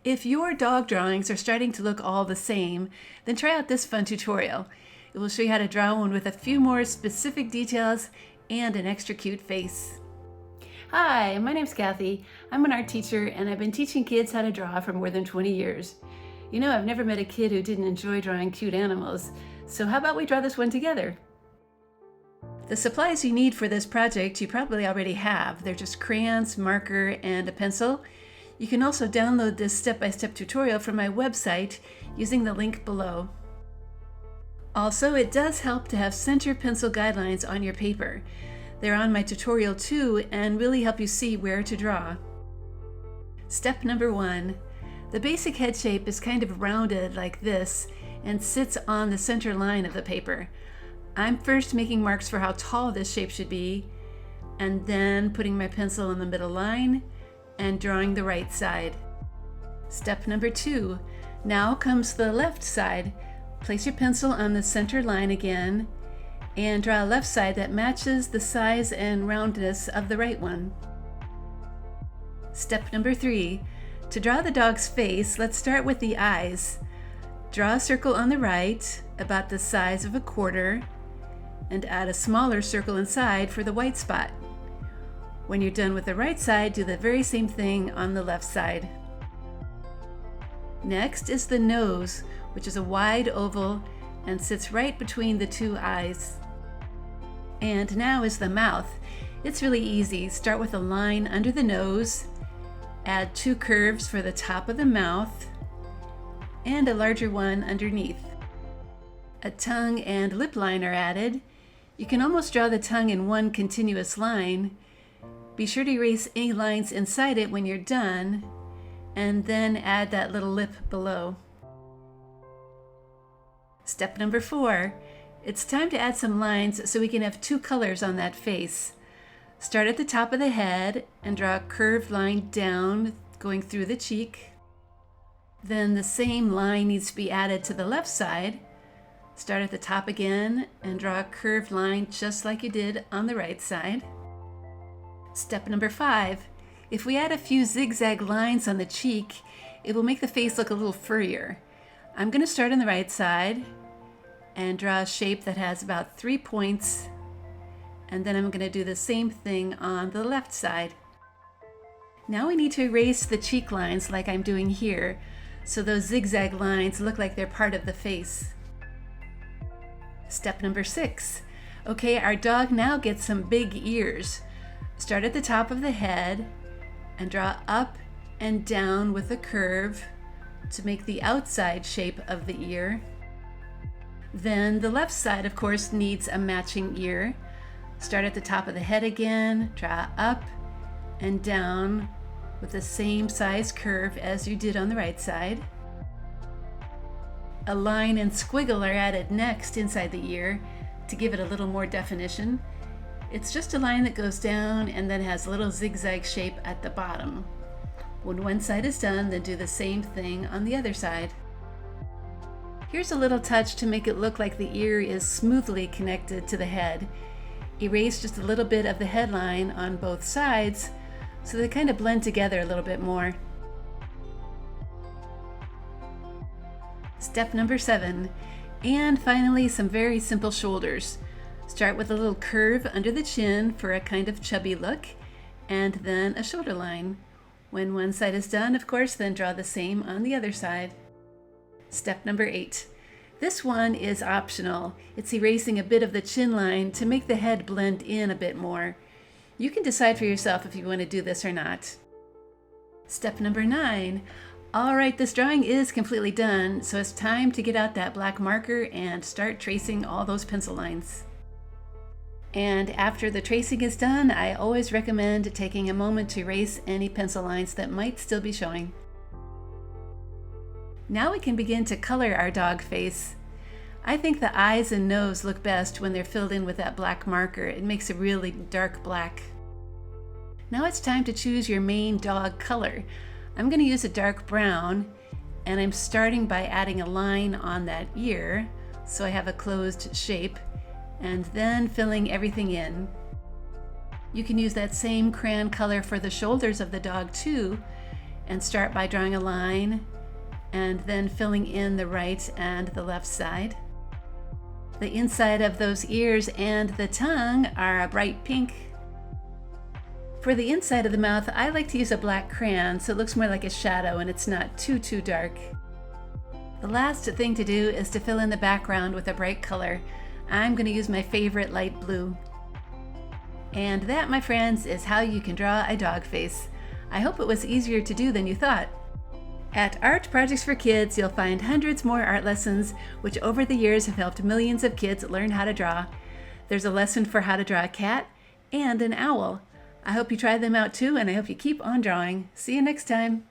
If your dog drawings are starting to look all the same, then try out this fun tutorial. It will show you how to draw one with a few more specific details and an extra cute face. Hi, my name's Kathy. I'm an art teacher and I've been teaching kids how to draw for more than 20 years. You know, I've never met a kid who didn't enjoy drawing cute animals, so how about we draw this one together? The supplies you need for this project you probably already have. They're just crayons, marker, and a pencil. You can also download this step-by-step tutorial from my website using the link below. Also, it does help to have center pencil guidelines on your paper. They're on my tutorial too and really help you see where to draw. Step number 1. The basic head shape is kind of rounded like this and sits on the center line of the paper. I'm first making marks for how tall this shape should be, and then putting my pencil in the middle line and drawing the right side. Step number 2. Now comes the left side. Place your pencil on the center line again and draw a left side that matches the size and roundness of the right one. Step number 3. To draw the dog's face, let's start with the eyes. Draw a circle on the right, about the size of a quarter, and add a smaller circle inside for the white spot. When you're done with the right side, do the very same thing on the left side. Next is the nose, which is a wide oval and sits right between the two eyes. And now is the mouth. It's really easy. Start with a line under the nose, add 2 curves for the top of the mouth, and a larger one underneath. A tongue and lip line are added. You can almost draw the tongue in one continuous line. Be sure to erase any lines inside it when you're done, and then add that little lip below. Step number 4. It's time to add some lines so we can have 2 colors on that face. Start at the top of the head and draw a curved line down going through the cheek. Then the same line needs to be added to the left side. Start at the top again and draw a curved line just like you did on the right side. Step number 5. If we add a few zigzag lines on the cheek, it will make the face look a little furrier. I'm going to start on the right side and draw a shape that has about 3 points, and then I'm going to do the same thing on the left side. Now we need to erase the cheek lines like I'm doing here, so those zigzag lines look like they're part of the face. Step number 6. Okay, our dog now gets some big ears. Start at the top of the head and draw up and down with a curve to make the outside shape of the ear. Then the left side, of course, needs a matching ear. Start at the top of the head again, draw up and down with the same size curve as you did on the right side. A line and squiggle are added next inside the ear to give it a little more definition. It's just a line that goes down and then has a little zigzag shape at the bottom. When one side is done, then do the same thing on the other side. Here's a little touch to make it look like the ear is smoothly connected to the head. Erase just a little bit of the headline on both sides so they kind of blend together a little bit more. Step number 7. And finally, some very simple shoulders. Start with a little curve under the chin for a kind of chubby look, and then a shoulder line. When one side is done, of course, then draw the same on the other side. Step number 8. This one is optional. It's erasing a bit of the chin line to make the head blend in a bit more. You can decide for yourself if you want to do this or not. Step number 9. All right, this drawing is completely done, so it's time to get out that black marker and start tracing all those pencil lines. And after the tracing is done, I always recommend taking a moment to erase any pencil lines that might still be showing. Now we can begin to color our dog face. I think the eyes and nose look best when they're filled in with that black marker. It makes a really dark black. Now it's time to choose your main dog color. I'm going to use a dark brown, and I'm starting by adding a line on that ear so I have a closed shape, and then filling everything in. You can use that same crayon color for the shoulders of the dog too, and start by drawing a line and then filling in the right and the left side. The inside of those ears and the tongue are a bright pink. For the inside of the mouth, I like to use a black crayon so it looks more like a shadow and it's not too dark. The last thing to do is to fill in the background with a bright color. I'm going to use my favorite light blue. And that, my friends, is how you can draw a dog face. I hope it was easier to do than you thought. At Art Projects for Kids, you'll find hundreds more art lessons, which over the years have helped millions of kids learn how to draw. There's a lesson for how to draw a cat and an owl. I hope you try them out too, and I hope you keep on drawing. See you next time.